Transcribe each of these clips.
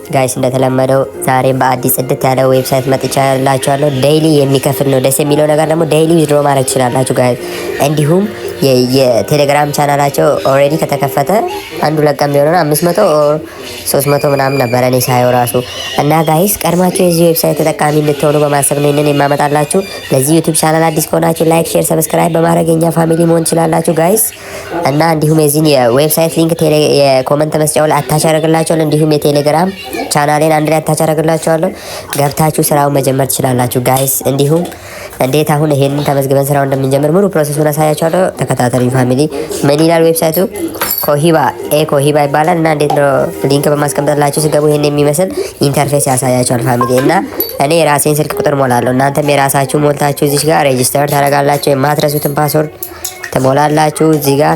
ጋይስ እንደተለመደው ዛሬም በአዲስ ጽድት ያለ ዌብሳይት መጥቻላችኋለሁ። ዴይሊ የሚከፍል ነው። ደስ የሚለው ነገር ደግሞ ዴይሊ ዊዝድሮ ማድረግ ትችላላችሁ ጋይስ። እንዲሁም የቴሌግራም ቻናላቸው ኦልሬዲ ከተከፈተ አንዱ ለቀም ቢሆን 500 ኦር 300 ምናምን ነበረ እኔ ሳየው ራሱ። እና ጋይስ ቀድማችሁ የዚህ ዌብሳይት ተጠቃሚ እንድትሆኑ በማሰብ ነው ይሄንን የማመጣላችሁ። ለዚህ ዩቲዩብ ቻናል አዲስ ከሆናችሁ ላይክ፣ ሼር፣ ሰብስክራይብ በማድረግ የኛ ፋሚሊ መሆን ትችላላችሁ ጋይስ። እና እንዲሁም የዚህን የዌብሳይት ሊንክ የኮመንት መስጫው ላይ አታች አደርግላችኋለሁ። እንዲሁም የቴሌግራም ቻናሌን አንድ ላይ አታች አደርግላችኋለሁ። ገብታችሁ ስራውን መጀመር ትችላላችሁ ጋይስ። እንዲሁም እንዴት አሁን ይሄንን ተመዝግበን ስራውን እንደምንጀምር ሙሉ ፕሮሰሱን አሳያችኋለሁ። ተከታተሉኝ ፋሚሊ። ምን ይላል ዌብሳይቱ? ኮሂባ ይባላል። እና እንዴት ነው ሊንክ በማስቀምጥላችሁ ሲገቡ ይሄን የሚመስል ኢንተርፌስ ያሳያችኋል ፋሚሊ። እና እኔ የራሴን ስልክ ቁጥር ሞላለሁ። እናንተም የራሳችሁ ሞልታችሁ እዚህ ጋር ሬጂስተር ታደርጋላችሁ። የማትረሱትን ፓስወርድ ትሞላላችሁ እዚህ ጋር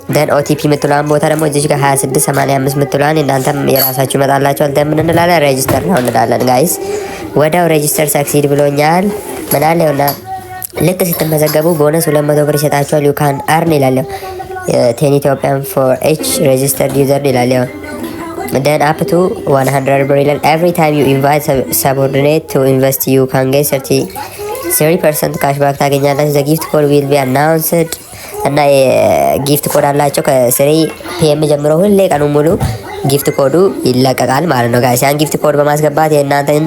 ደን ኦቲፒ ምትሏን ቦታ ደግሞ እዚህ ጋር 2685 ምትሏን እናንተም የራሳችሁ ይመጣላችኋል። ደን ምን እንላለን? ሬጂስተር ነው እንላለን ጋይስ። ወዳው ሬጂስተር ሰክሲድ ብሎኛል። ምን አለ ይሆና ልክ ስትመዘገቡ ቦነስ 200 ብር ይሰጣችኋል። ዩ ካን አርን ይላል 10 ኢትዮጵያን ፎር ኤች ሬጂስተርድ ዩዘር ይላል። ደን አፕ ቱ 100 ብር ይላል። ኤቭሪ ታይም ዩ ኢንቫይት ሰብኦርዲኔት ቱ ኢንቨስት ዩ ካን ጌት 30% ካሽባክ ታገኛላችሁ። ዘ ጊፍት ኮድ ዊል ቢ አናውንስድ እና የጊፍት ኮድ አላቸው ከ3 ፒኤም ጀምሮ ሁሌ ቀኑ ሙሉ ጊፍት ኮዱ ይለቀቃል ማለት ነው ጋይስ። ያን ጊፍት ኮድ በማስገባት የእናንተን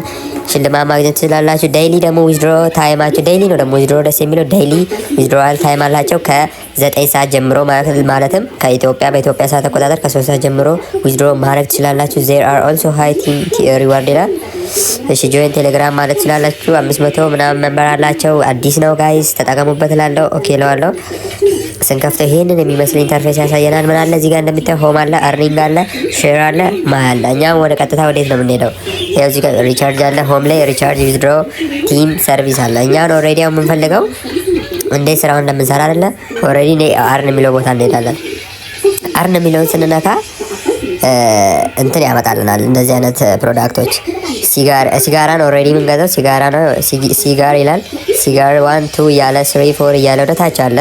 ሽልማት ማግኘት ትችላላችሁ። ዴይሊ ደግሞ ዊዝድሮ ታይማችሁ ዴይሊ ነው። ደግሞ ዊዝድሮ ደስ የሚለው ዴይሊ ዊዝድሮዋል ታይም አላቸው ከ9 ሰዓት ጀምሮ ማለትም በኢትዮጵያ ሰዓት አቆጣጠር ከ3 ሰዓት ጀምሮ ዊዝድሮ ማድረግ ትችላላችሁ። ዜር አር ኦልሶ ሃይ ሪዋርድ ይላል። እሺ ጆይን ቴሌግራም ማለት ትችላላችሁ። 500 ምናምን መንበር አላቸው። አዲስ ነው ጋይስ ተጠቀሙበት እላለሁ። ኦኬ እለዋለሁ። ስንከፍተው ይሄንን የሚመስል ኢንተርፌስ ያሳየናል። ምን አለ እዚህ ጋር እንደምታየው ሆም አለ፣ አርኒንግ አለ፣ ሼር አለ፣ ማይ አለ። እኛም ወደ ቀጥታ ወዴት ነው የምንሄደው? ያው እዚህ ጋር ሪቻርጅ አለ። ሆም ላይ ሪቻርጅ፣ ዊዝድሮ፣ ቲም ሰርቪስ አለ። እኛን ኦልሬዲ የምንፈልገው እንዴት ስራውን እንደምንሰራ አይደለ? ኦልሬዲ አርን የሚለው ቦታ እንሄዳለን። አርን የሚለውን ስንነካ እንትን ያመጣልናል እንደዚህ አይነት ፕሮዳክቶች። ሲጋራ ነው ኦልሬዲ የምንገዛው ሲጋራ ነው። ሲጋር ይላል። ሲጋር 1 2 እያለ 3 4 እያለ ወደ ታች አለ።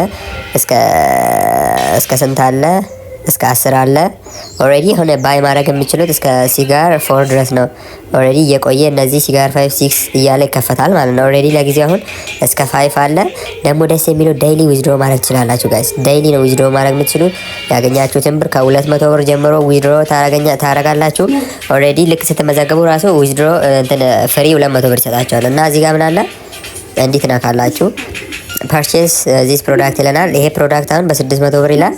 እስከ ስንት አለ? እስከ 10 አለ። ኦልሬዲ ሆነ ባይ ማድረግ የምችሉት እስከ ሲጋር 4 ድረስ ነው። ኦልሬዲ እየቆየ እነዚህ ሲጋር 5 6 እያለ ይከፈታል ማለት ነው። ኦልሬዲ ለጊዜው አሁን እስከ 5 አለ። ደግሞ ደስ የሚለው ዴይሊ ዊዝድሮ ማድረግ ትችላላችሁ ጋይስ። ዴይሊ ነው ዊዝድሮ ማድረግ የምትችሉት። ያገኛችሁትን ብር ከ200 ብር ጀምሮ ዊዝድሮ ታረጋላችሁ። ኦልሬዲ ልክ ስትመዘገቡ ራሱ ዊዝድሮ እንትን ፍሪ 200 ብር ይሰጣችኋል። እና እዚህ ጋር ምን አለ እንዲህ ትነካላችሁ። ፐርቼስ ዚስ ፕሮዳክት ይለናል። ይሄ ፕሮዳክት አሁን በ600 ብር ይላል።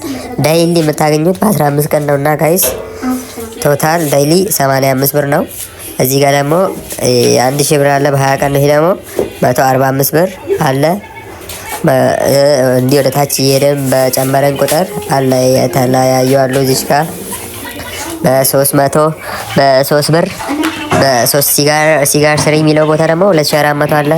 ዳይሊ የምታገኙት በ15 ቀን ነውና ጋይስ ቶታል ዳይሊ 85 ብር ነው። እዚህ ጋር ደግሞ 1000 ብር አለ በ20 ቀን ነው። ይሄ ደግሞ 145 ብር አለ። እንዲህ ወደ ታች እየሄድን በጨመረን ቁጥር አለ የተለያዩ አሉ። እዚህ ጋር በ3 ብር በ3 ሲጋር ስሪ የሚለው ቦታ ደግሞ 2400 አለ።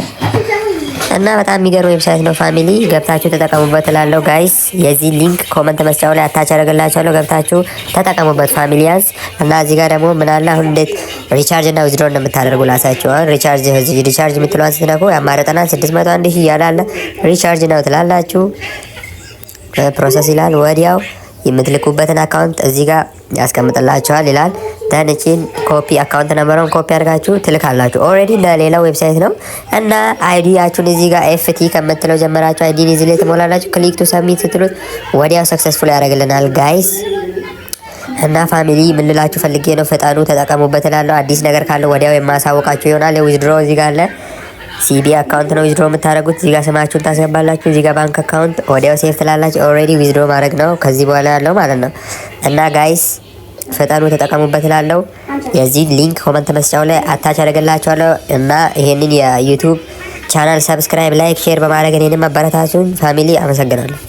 እና በጣም የሚገርም ዌብሳይት ነው ፋሚሊ። ገብታችሁ ተጠቀሙበት እላለሁ ጋይስ። የዚህ ሊንክ ኮመንት መስጫው ላይ አታች አደርግላችኋለሁ። ገብታችሁ ተጠቀሙበት ፋሚሊያንስ። እና እዚህ ጋር ደግሞ ምን አለ አሁን እንዴት ሪቻርጅ እና ዊዝድሮ እንደምታደርጉ ላሳችሁ። አሁን ሪቻርጅ የምትሏን ስትነኩ ያማረጠናል 600 1000 እያለ አለ። ሪቻርጅ ነው ትላላችሁ። ፕሮሰስ ይላል። ወዲያው የምትልኩበትን አካውንት እዚህ ጋር ያስቀምጥላችኋል ይላል። ደንቺን ኮፒ አካውንት ነምበሩን ኮፒ አድርጋችሁ ትልካላችሁ። ኦልሬዲ ለሌላ ዌብሳይት ነው። እና አይዲያችሁን እዚህ ጋር ኤፍቲ ከምትለው ጀመራችሁ አይዲን እዚህ ላይ ትሞላላችሁ። ክሊክ ቱ ሰብሚት ስትሉት ወዲያው ሰክሰስፉል ያደርግልናል ጋይስ። እና ፋሚሊ ምን ልላችሁ ፈልጌ ነው፣ ፍጠኑ፣ ተጠቀሙበት እላለሁ። አዲስ ነገር ካለ ወዲያው የማሳውቃችሁ ይሆናል። የዊዝድሮ እዚህ ጋር አለ። ሲቢ አካውንት ነው ዊዝድሮ የምታደርጉት። እዚህ ጋር ስማችሁን ታስገባላችሁ። እዚህ ጋር ባንክ አካውንት ወዲያው ሴፍ ትላላችሁ። ኦልሬዲ ዊዝድሮ ማድረግ ነው ከዚህ በኋላ ያለው ማለት ነው። እና ጋይስ ፈጠኑ፣ ተጠቀሙበት እላለሁ። የዚህ ሊንክ ኮመንት መስጫው ላይ አታች አደርግላችኋለሁ። እና ይሄንን የዩቲዩብ ቻናል ሰብስክራይብ፣ ላይክ፣ ሼር በማድረግ እኔንም አበረታቱኝ ፋሚሊ። አመሰግናለሁ።